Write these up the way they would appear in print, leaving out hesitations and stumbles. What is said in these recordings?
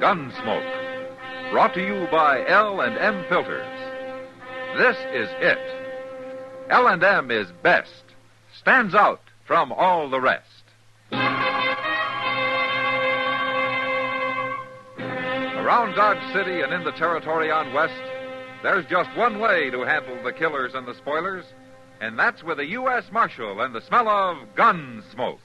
Gunsmoke. Brought to you by L&M Filters. This is it. L&M is best. Stands out from all the rest. Around Dodge City and in the territory on West, there's just one way to handle the killers and the spoilers, and that's with a U.S. Marshal and the smell of Gunsmoke.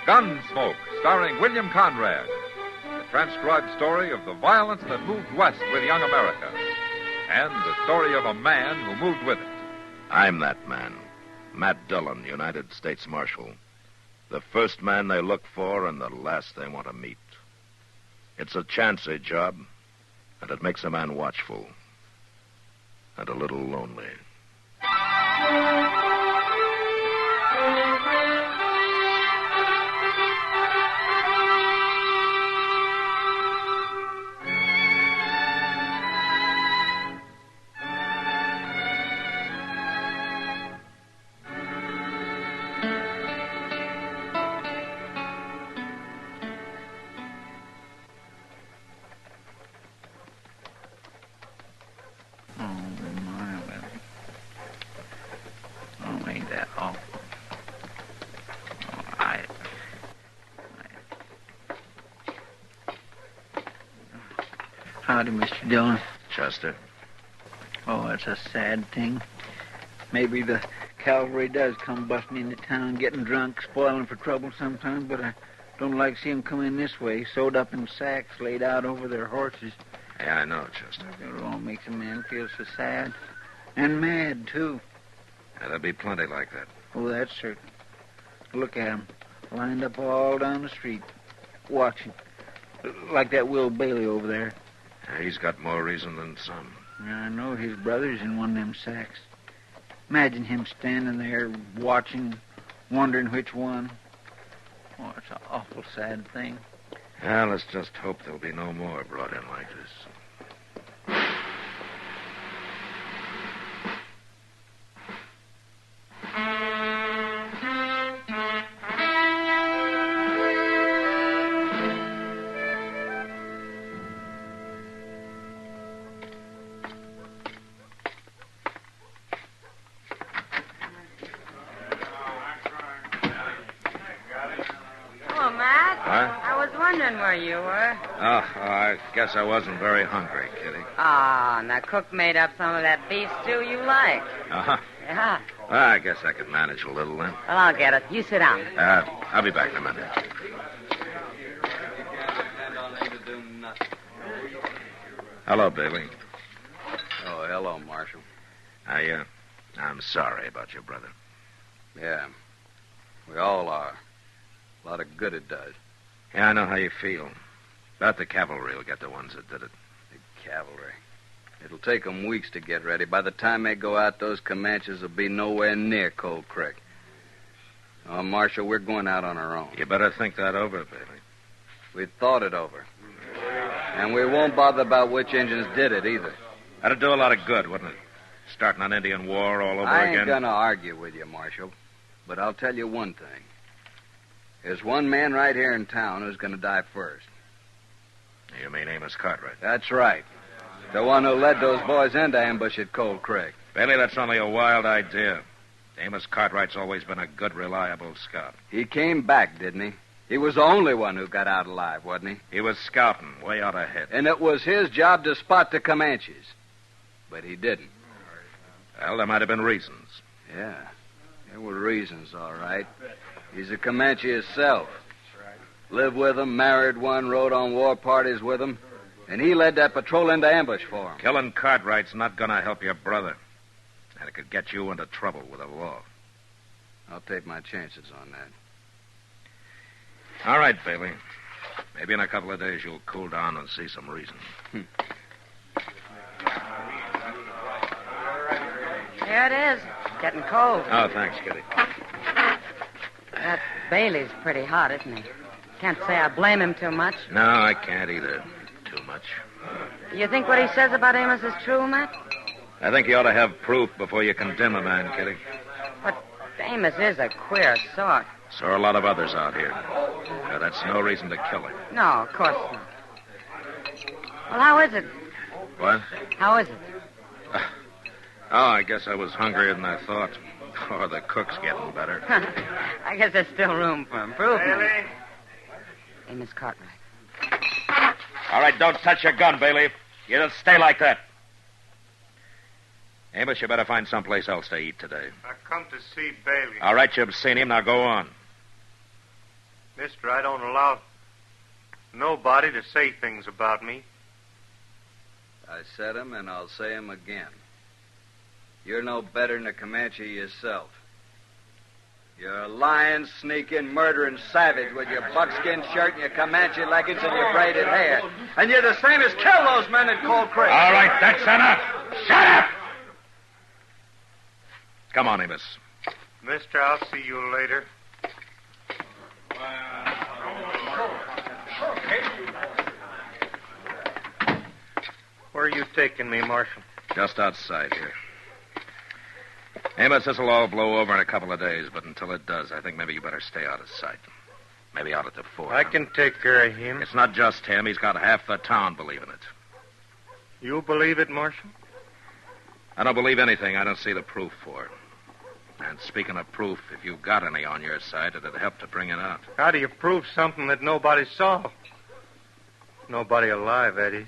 Gunsmoke, starring William Conrad. The transcribed story of the violence that moved west with young America. And the story of a man who moved with it. I'm that man. Matt Dillon, United States Marshal. The first man they look for and the last they want to meet. It's a chancy job, and it makes a man watchful. And a little lonely. Howdy, Mr. Dillon. Chester. Oh, it's a sad thing. Maybe the cavalry does come busting into town, getting drunk, spoiling for trouble sometimes, but I don't like to see them come in this way, sewed up in sacks, laid out over their horses. Yeah, I know, Chester. It all makes a man feel so sad. And mad, too. Yeah, there'll be plenty like that. Oh, that's certain. Look at them, lined up all down the street, watching. Like that Will Bailey over there. Yeah, he's got more reason than some. I know his brother's in one of them sacks. Imagine him standing there watching, wondering which one. Oh, it's an awful sad thing. Well, let's just hope there'll be no more brought in like this. Where you were. I guess I wasn't very hungry, Kitty. And the cook made up some of that beef stew you like. Uh-huh. Yeah. Well, I guess I could manage a little then. Well, I'll get it. You sit down. I'll be back in a minute. Hello, Bailey. Oh, hello, Marshal. I'm sorry about your brother. Yeah. We all are. A lot of good it does. Yeah, I know how you feel. But the cavalry will get the ones that did it. The cavalry. It'll take them weeks to get ready. By the time they go out, those Comanches will be nowhere near Cold Creek. Oh, Marshal, we're going out on our own. You better think that over, Bailey. We thought it over. And we won't bother about which Indians did it, either. That'd do a lot of good, wouldn't it? Starting an Indian war all over again. I ain't gonna argue with you, Marshal. But I'll tell you one thing. There's one man right here in town who's going to die first. You mean Amos Cartwright? That's right. The one who led those boys into ambush at Cold Creek. Bailey, that's only a wild idea. Amos Cartwright's always been a good, reliable scout. He came back, didn't he? He was the only one who got out alive, wasn't he? He was scouting way out ahead. And it was his job to spot the Comanches. But he didn't. Well, there might have been reasons. Yeah, there were reasons, all right. He's a Comanche himself. Lived with them, married one, rode on war parties with them. And he led that patrol into ambush for him. Killing Cartwright's not going to help your brother. And it could get you into trouble with the law. I'll take my chances on that. All right, Bailey. Maybe in a couple of days you'll cool down and see some reason. Here it is. Getting cold. Oh, thanks, Kitty. That Bailey's pretty hot, isn't he? Can't say I blame him too much. No, I can't either. Too much. You think what he says about Amos is true, Matt? I think you ought to have proof before you condemn a man, Kitty. But Amos is a queer sort. So are a lot of others out here. Now, that's no reason to kill him. No, of course not. Well, how is it? What? How is it? Oh, I guess I was hungrier than I thought. Or the cook's getting better. I guess there's still room for improvement. Bailey? Amos Cartwright. All right, don't touch your gun, Bailey. You just stay like that. Amos, you better find someplace else to eat today. I come to see Bailey. All right, you've seen him. Now go on. Mister, I don't allow nobody to say things about me. I said 'em, and I'll say 'em again. You're no better than a Comanche yourself. You're a lying, sneaking, murdering savage with your buckskin shirt and your Comanche leggings and your braided hair. And you're the same as kill those men in Cold Creek. All right, that's enough. Shut up! Come on, Amos. Mister, I'll see you later. Where are you taking me, Marshal? Just outside here. Amos, this'll all blow over in a couple of days, but until it does, I think maybe you better stay out of sight. Maybe out at the fort. I can take care of him. It's not just him. He's got half the town believing it. You believe it, Marshal? I don't believe anything I don't see the proof for. And speaking of proof, if you've got any on your side, it'd help to bring it out. How do you prove something that nobody saw? Nobody alive, that is.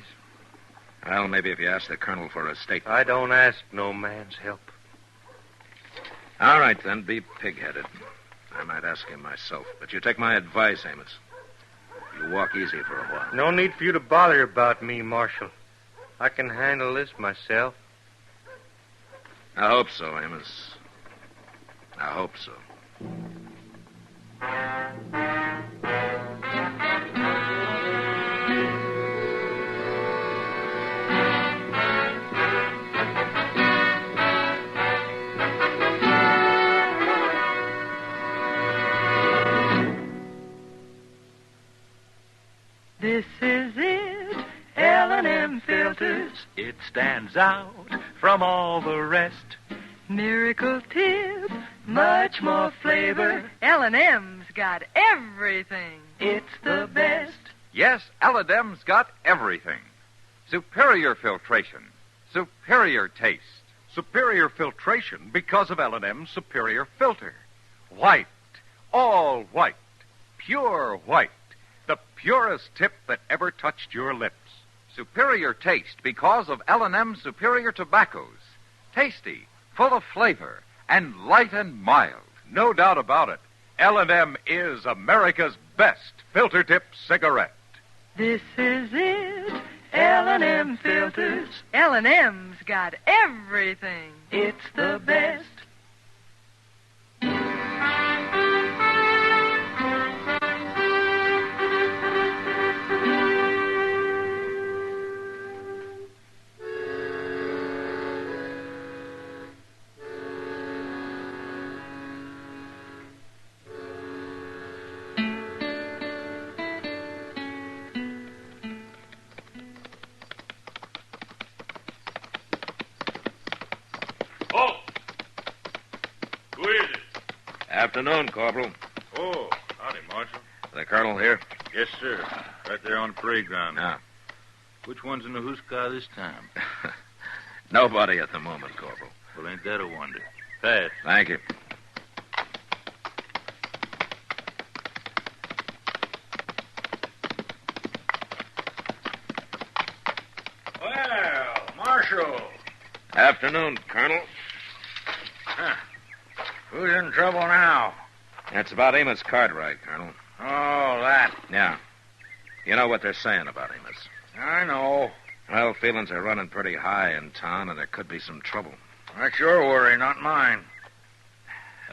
Well, maybe if you ask the colonel for a statement. I don't ask no man's help. All right, then, be pig-headed. I might ask him myself. But you take my advice, Amos. You walk easy for a while. No need for you to bother about me, Marshal. I can handle this myself. I hope so, Amos. I hope so. This is it, L&M filters. It stands out from all the rest. Miracle tip, much more flavor. L&M's got everything. It's the best. Yes, L&M's got everything. Superior filtration. Superior taste. Superior filtration because of L&M's superior filter. White. All white. Pure white. The purest tip that ever touched your lips. Superior taste because of L&M's superior tobaccos. Tasty, full of flavor, and light and mild. No doubt about it. L&M is America's best filter tip cigarette. This is it, L&M filters. L&M's got everything. It's the best. Afternoon, Corporal. Oh, howdy, Marshal. The colonel here? Yes, sir. Right there on the parade ground. Yeah. Which one's in the hoosecar this time? Nobody at the moment, Corporal. Well, ain't that a wonder? Pass. Thank you. Well, Marshal. Afternoon, Colonel. Huh. Who's in trouble now? It's about Amos Cartwright, Colonel. Oh, that. Yeah. You know what they're saying about Amos. I know. Well, feelings are running pretty high in town, and there could be some trouble. That's your worry, not mine.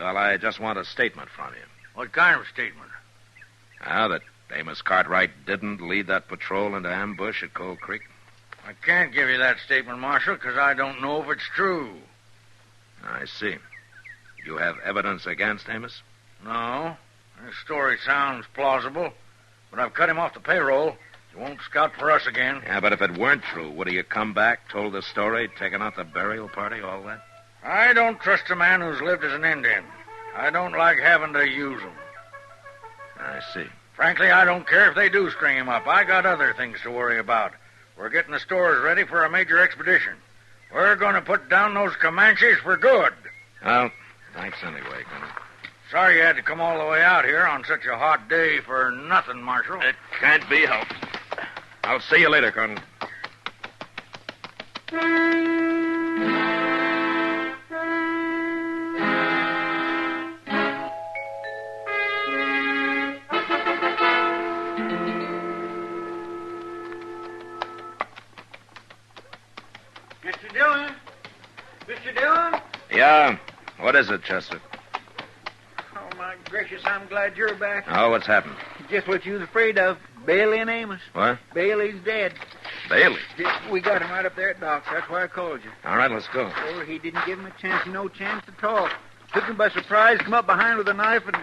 Well, I just want a statement from you. What kind of statement? That Amos Cartwright didn't lead that patrol into ambush at Cold Creek. I can't give you that statement, Marshal, because I don't know if it's true. I see. You have evidence against Amos? No. This story sounds plausible. but I've cut him off the payroll. He won't scout for us again. Yeah, but if it weren't true, would you come back, told the story, taken out the burial party, all that? I don't trust a man who's lived as an Indian. I don't like having to use him. I see. Frankly, I don't care if they do string him up. I got other things to worry about. We're getting the stores ready for a major expedition. We're going to put down those Comanches for good. Well, thanks anyway, Colonel. Sorry you had to come all the way out here on such a hot day for nothing, Marshal. It can't be helped. I'll see you later, Colonel. Mr. Dillon? Mr. Dillon? Yeah? What is it, Chester? Oh, my gracious, I'm glad you're back. Oh, what's happened? Just what you was afraid of. Bailey and Amos. What? Bailey's dead. Bailey? We got him right up there at Doc's. That's why I called you. All right, let's go. Oh, he didn't give him a chance, no chance to talk. Took him by surprise, come up behind with a knife and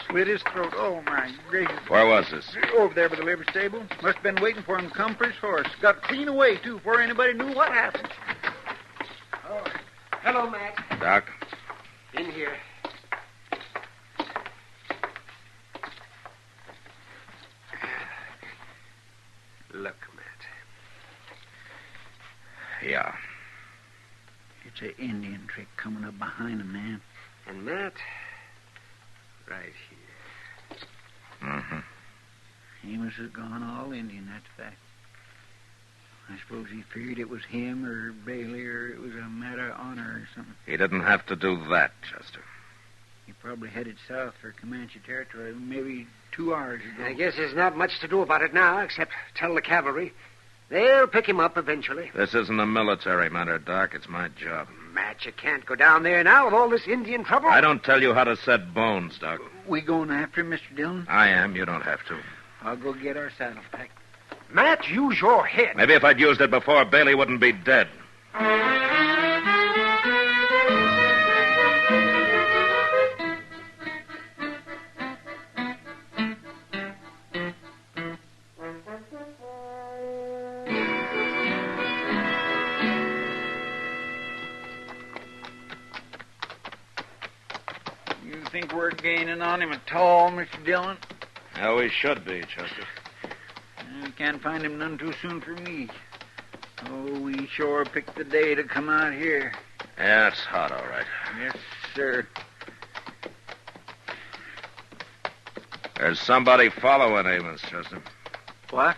slit his throat. Oh, my gracious. Where was this? Over there by the livery stable. Must have been waiting for him to come for his horse. Got clean away, too, before anybody knew what happened. Oh, hello, Mac. Doc? In here. Look, Matt. Yeah. It's an Indian trick coming up behind a man. And Matt, right here. Mm-hmm. Amos has gone all Indian, that's a fact. I suppose he figured it was him or Bailey or it was a matter of honor or something. He didn't have to do that, Chester. He probably headed south for Comanche territory maybe 2 hours ago. I guess there's not much to do about it now, except tell the cavalry. They'll pick him up eventually. This isn't a military matter, Doc. It's my job. Matt, you can't go down there now with all this Indian trouble. I don't tell you how to set bones, Doc. We going after him, Mr. Dillon? I am. You don't have to. I'll go get our saddles packed. Matt, use your head. Maybe if I'd used it before, Bailey wouldn't be dead. You think we're gaining on him at all, Mr. Dillon? Yeah, we should be, Chester. We can't find him none too soon for me. Oh, we sure picked the day to come out here. Yeah, it's hot, all right. Yes, sir. There's somebody following Amos, Chester. What?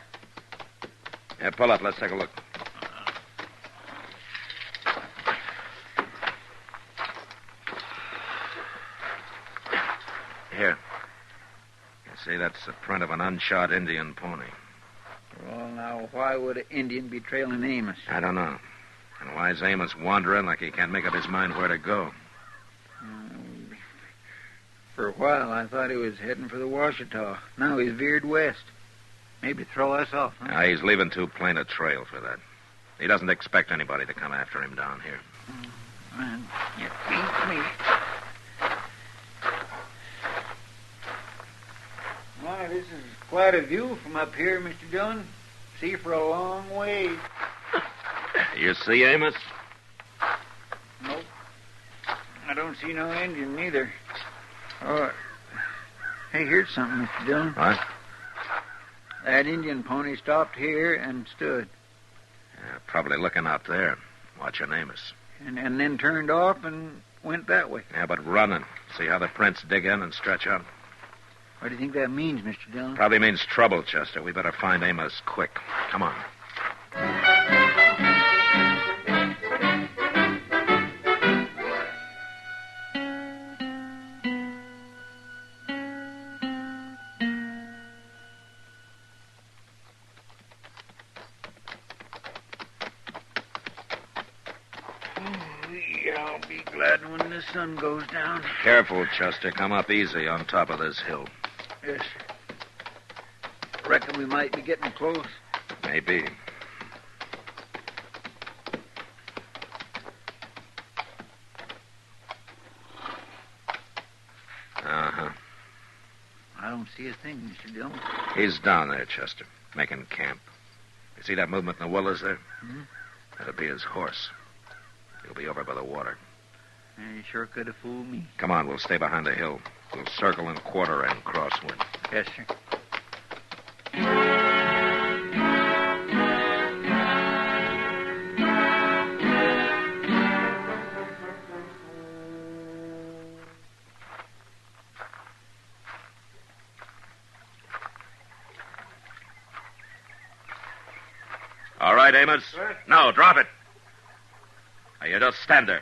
Yeah, pull up. Let's take a look. Here. You see, that's the print of an unshod Indian pony. Well, now, why would an Indian be trailing Amos? I don't know. And why is Amos wandering like he can't make up his mind where to go? For a while, I thought he was heading for the Washita. Now he's veered west. Maybe throw us off, huh? He's leaving too plain a trail for that. He doesn't expect anybody to come after him down here. Man, you beat me. Why, this is quite a view from up here, Mr. Dillon. See for a long way. You see Amos? Nope. I don't see no Indian neither. Oh, hey, here's something, Mr. Dillon. What? That Indian pony stopped here and stood. Yeah, probably looking out there, watching Amos. And then turned off and went that way. Yeah, but running. See how the prints dig in and stretch out? What do you think that means, Mr. Dillon? Probably means trouble, Chester. We better find Amos quick. Come on. I'll be glad when the sun goes down. Careful, Chester. Come up easy on top of this hill. Yes. Reckon we might be getting close. Maybe. I don't don't see a thing, Mr. Dillon. He's down there, Chester, making camp. You see that movement in the willows there? Hmm? That'll be his horse. He'll be over by the water. He sure could have fooled me. Come on, we'll stay behind the hill. We'll circle and quarter and crossword. Yes, sir. All right, Amos. Sir? No, drop it. Now, you just stand there.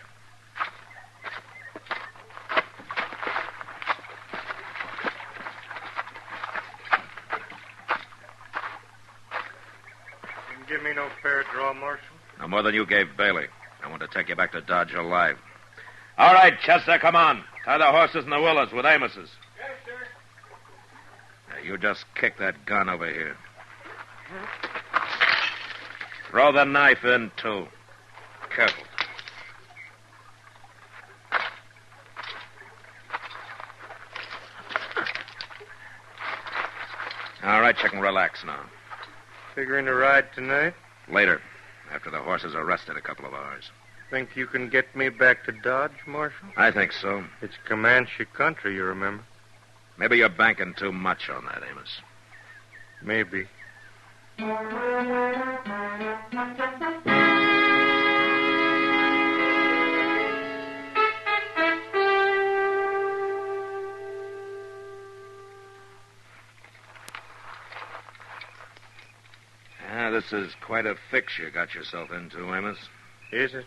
Didn't give me no fair draw, Marshal. No more than you gave Bailey. I want to take you back to Dodge alive. All right, Chester, come on. Tie the horses in the willows with Amos's. Yes, sir. Now, you just kick that gun over here. Throw the knife in, too. Careful. All right, you can relax now. Figuring to ride tonight? Later, after the horses are rested a couple of hours. Think you can get me back to Dodge, Marshal? I think so. It's Comanche country, you remember. Maybe you're banking too much on that, Amos. Maybe. This is quite a fix you got yourself into, Amos. Is it?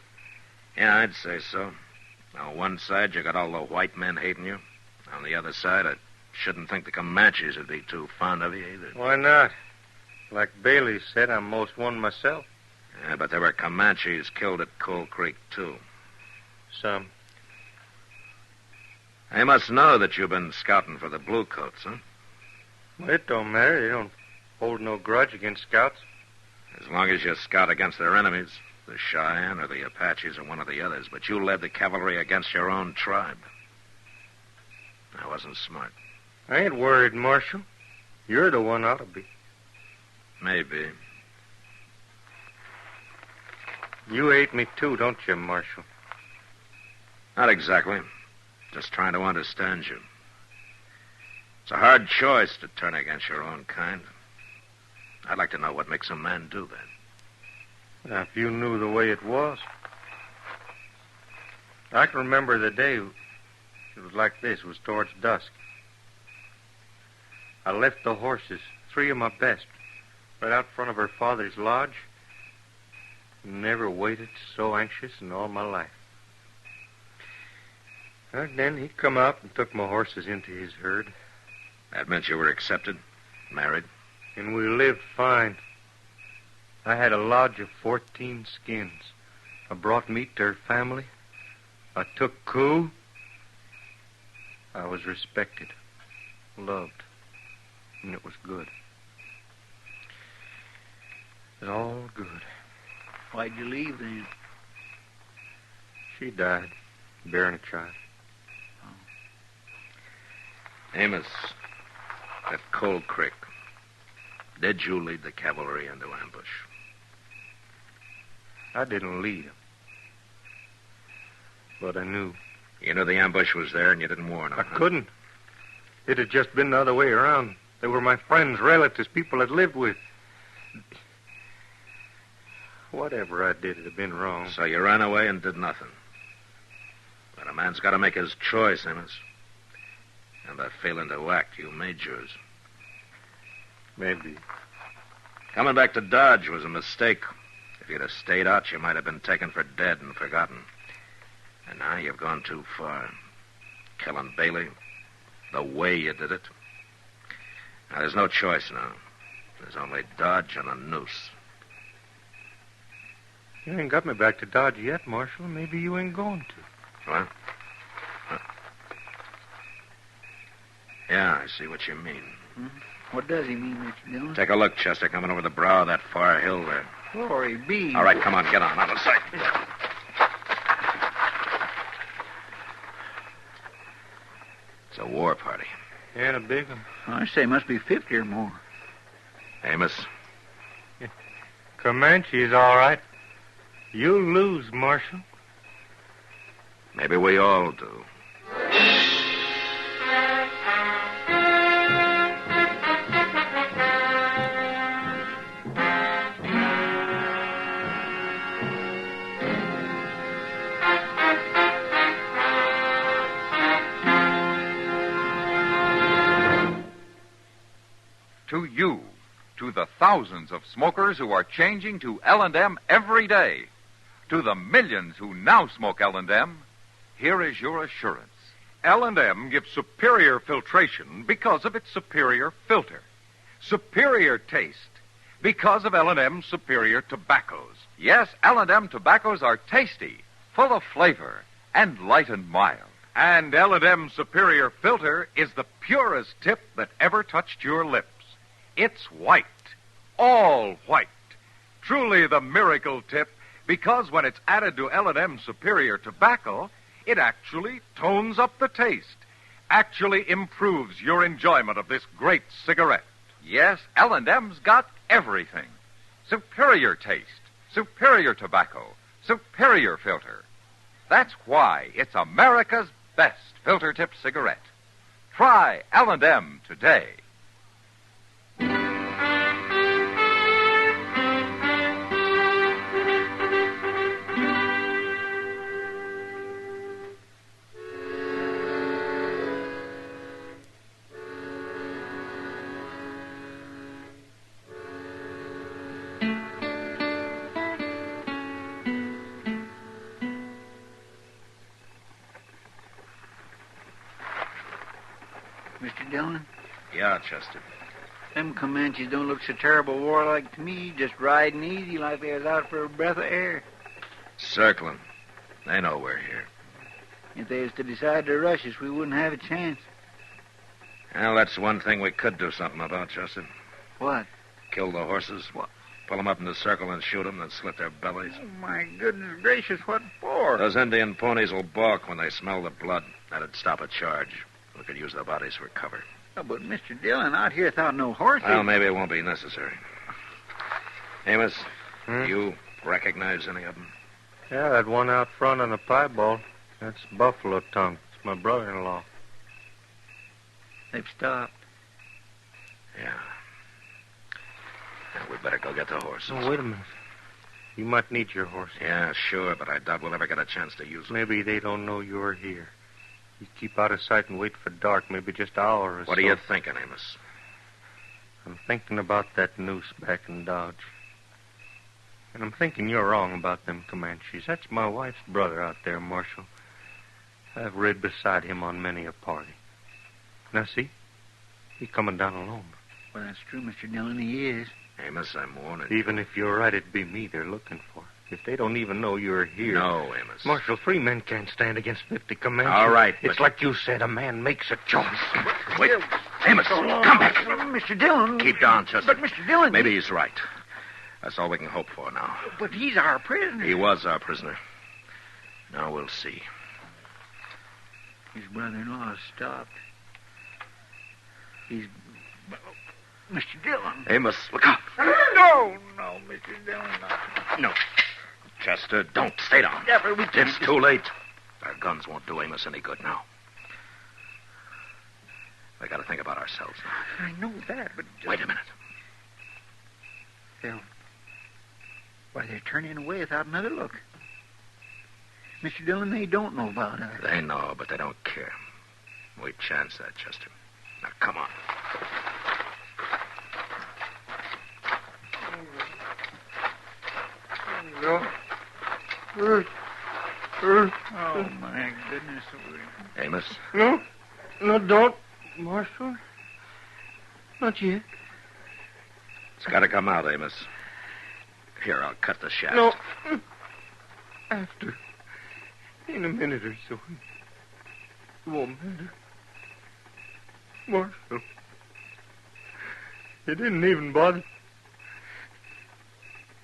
Yeah, I'd say so. On one side, you got all the white men hating you. On the other side, I shouldn't think the Comanches would be too fond of you either. Why not? Like Bailey said, I'm most one myself. Yeah, but there were Comanches killed at Coal Creek, too. Some. They must know that you've been scouting for the Bluecoats, huh? Well, it don't matter. They don't hold no grudge against scouts. As long as you scout against their enemies, the Cheyenne or the Apaches or one of the others. But you led the cavalry against your own tribe. That wasn't smart. I ain't worried, Marshal. You're the one ought to be. Maybe. You hate me too, don't you, Marshal? Not exactly. Just trying to understand you. It's a hard choice to turn against your own kind. I'd like to know what makes a man do that. Now, if you knew the way it was. I can remember the day it was like this. It was towards dusk. I left the horses, 3 of my best, right out front of her father's lodge. Never waited so anxious in all my life. And then he come out and took my horses into his herd. That meant you were accepted, married. And we lived fine. I had a lodge of 14 skins. I brought meat to her family. I took coup. I was respected, loved, and it was good. It was all good. Why'd you leave then? She died, bearing a child. Amos, at Coal Creek, did you lead the cavalry into ambush? I didn't lead them. But I knew. You knew the ambush was there and you didn't warn them. I couldn't. It had just been the other way around. They were my friends, relatives, people I'd lived with. Whatever I did, it had been wrong. So you ran away and did nothing. But a man's got to make his choice, Amos. And by failing to act, you made yours. Maybe. Coming back to Dodge was a mistake. If you'd have stayed out, you might have been taken for dead and forgotten. And now you've gone too far. Killing Bailey, the way you did it. Now, there's no choice now. There's only Dodge and a noose. You ain't got me back to Dodge yet, Marshal. Maybe you ain't going to. What? Yeah, I see what you mean. Hmm? What does he mean, Mr. Dillon? Take a look, Chester, coming over the brow of that far hill there. Glory be. All right, come on, get on. Out of sight. It's a war party. And a big one. I say must be 50 or more. Amos, Comanche's all right. You lose, Marshal. maybe we all do. To you, to the thousands of smokers who are changing to L&M every day, to the millions who now smoke L&M, here is your assurance. L&M gives superior filtration because of its superior filter. Superior taste because of L&M's superior tobaccos. Yes, L&M tobaccos are tasty, full of flavor, and light and mild. And L&M's superior filter is the purest tip that ever touched your lips. It's white, all white. Truly the miracle tip, because when it's added to L&M's superior tobacco, it actually tones up the taste, actually improves your enjoyment of this great cigarette. Yes, L&M's got everything. Superior taste, superior tobacco, superior filter. That's why it's America's best filter-tipped cigarette. Try L&M today. Mr. Dillon, Yeah, Chester. them Comanches don't look so terrible warlike to me, just riding easy like they was out for a breath of air. Circling. They know we're here. If they was to decide to rush us, we wouldn't have a chance. Well, that's one thing we could do something about, Chester. What? Kill the horses. What? Pull them up in the circle and shoot them, then slit their bellies. Oh, my goodness gracious, what for? Those Indian ponies will balk when they smell the blood. That'd stop a charge. We could use the bodies for cover. Oh, but Mr. Dillon, out here without no horses. Well, maybe it won't be necessary. Amos, you recognize any of them? Yeah, that one out front on the piebald. That's Buffalo Tongue. It's my brother-in-law. They've stopped. Yeah. Now, we'd better go get the horses. Oh, wait a minute. You might need your horse. Yeah, sure, but I doubt we'll ever get a chance to use them. Maybe they don't know you're here. You keep out of sight and wait for dark, maybe just an hour or so. What are you thinking, Amos? I'm thinking about that noose back in Dodge. And I'm thinking you're wrong about them Comanches. That's my wife's brother out there, Marshal. I've rid beside him on many a party. Now, see? He's coming down alone. Well, that's true, Mr. Dillon, he is. Amos, I'm warning you. Even if you're right, it'd be me they're looking for. If they don't even know you're here. No, Amos. Marshal, 3 men can't stand against 50 Comanches. All right, It's like you said, a man makes a choice. Wait. Amos, come back. Mr. Dillon. Keep down, Chester. But, Mr. Dillon... Maybe he's right. That's all we can hope for now. But he's our prisoner. He was our prisoner. Now we'll see. His brother-in-law has stopped. He's... Mr. Dillon. Amos, look out. No, Mr. Dillon, no. No. Chester, don't. Stay down. Never, we can't. It's too late. Our guns won't do Amos any good now. We got to think about ourselves now. I know that, but... Wait a minute. Phil. Why, they're turning away without another look. Mr. Dillon, they don't know about us. They know, but they don't care. We chance that, Chester. Now, come on. No. Oh, my goodness. Amos? No, don't, Marshal. Not yet. It's got to come out, Amos. Here, I'll cut the shaft. No. After. In a minute or so. It won't matter. Marshal. It didn't even bother.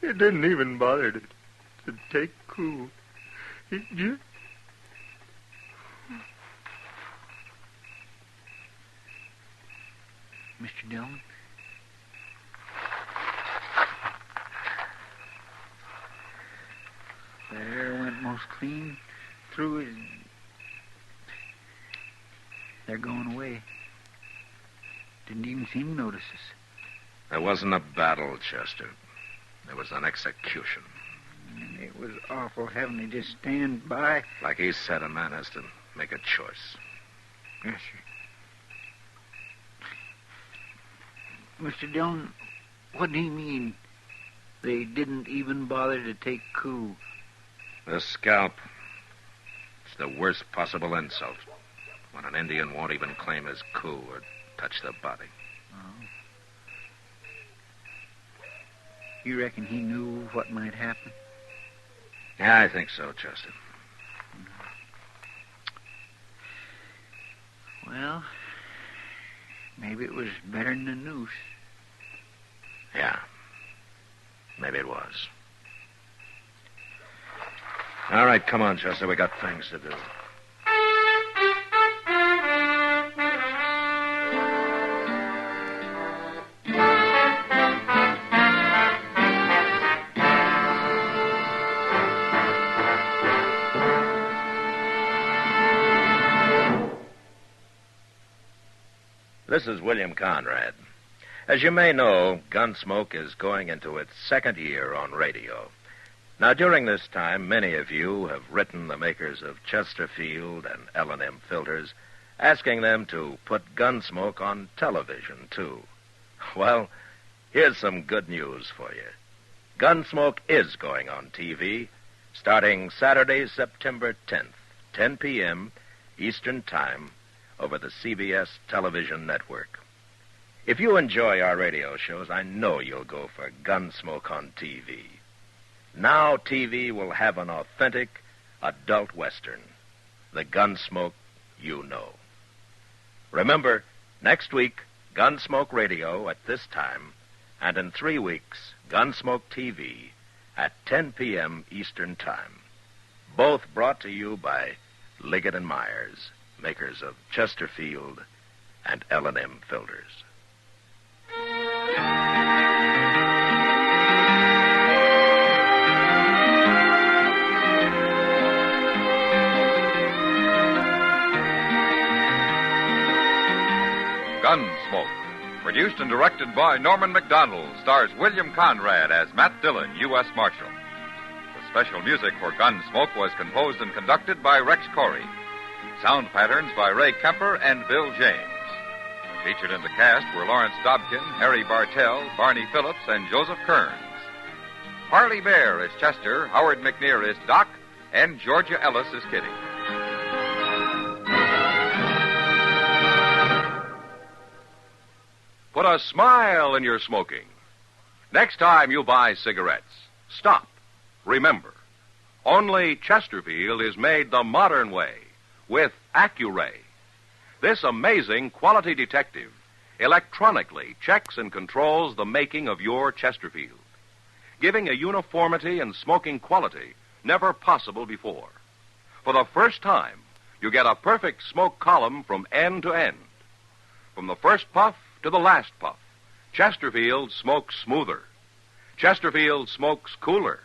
It didn't even bother to take cool. It just... Mr. Dillon. The air went most clean through it. They're going away. Didn't even seem to notice us. There wasn't a battle, Chester. There was an execution. And it was awful having to just stand by. Like he said, a man has to make a choice. Yes, sir. Mr. Dillon, what do you mean they didn't even bother to take coup? The scalp. It's the worst possible insult. When an Indian won't even claim his coup or touch the body. Oh. You reckon he knew what might happen? Yeah, I think so, Chester. Well, maybe it was better than a noose. Yeah. Maybe it was. All right, come on, Chester. We got things to do. This is William Conrad. As you may know, Gunsmoke is going into its second year on radio. Now, during this time, many of you have written the makers of Chesterfield and L&M filters, asking them to put Gunsmoke on television, too. Well, here's some good news for you. Gunsmoke is going on TV, starting Saturday, September 10th, 10 p.m. Eastern Time, over the CBS television network. If you enjoy our radio shows, I know you'll go for Gunsmoke on TV. Now TV will have an authentic adult Western, the Gunsmoke you know. Remember, next week, Gunsmoke Radio at this time, and in 3 weeks, Gunsmoke TV at 10 p.m. Eastern Time. Both brought to you by Liggett & Myers, makers of Chesterfield and L&M filters. Gunsmoke, produced and directed by Norman Macdonnell, stars William Conrad as Matt Dillon, U.S. Marshal. The special music for Gunsmoke was composed and conducted by Rex Corey. Sound patterns by Ray Kemper and Bill James. Featured in the cast were Lawrence Dobkin, Harry Bartell, Barney Phillips, and Joseph Kearns. Parley Baer is Chester, Howard McNear is Doc, and Georgia Ellis is Kitty. Put a smile in your smoking. Next time you buy cigarettes, stop. Remember, only Chesterfield is made the modern way, with Accuray. This amazing quality detective electronically checks and controls the making of your Chesterfield, giving a uniformity and smoking quality never possible before. For the first time, you get a perfect smoke column from end to end. From the first puff to the last puff, Chesterfield smokes smoother. Chesterfield smokes cooler.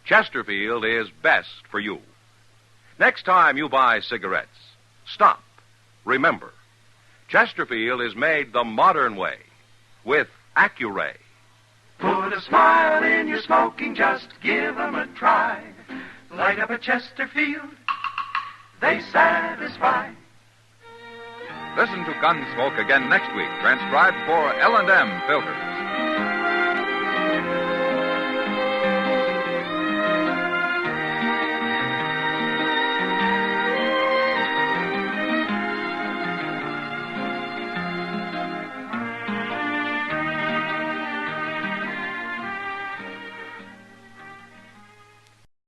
Chesterfield is best for you. Next time you buy cigarettes, stop. Remember, Chesterfield is made the modern way, with Accuray. Put a smile in your smoking, just give 'em a try. Light up a Chesterfield, they satisfy. Listen to Gunsmoke again next week, transcribed for L&M filters.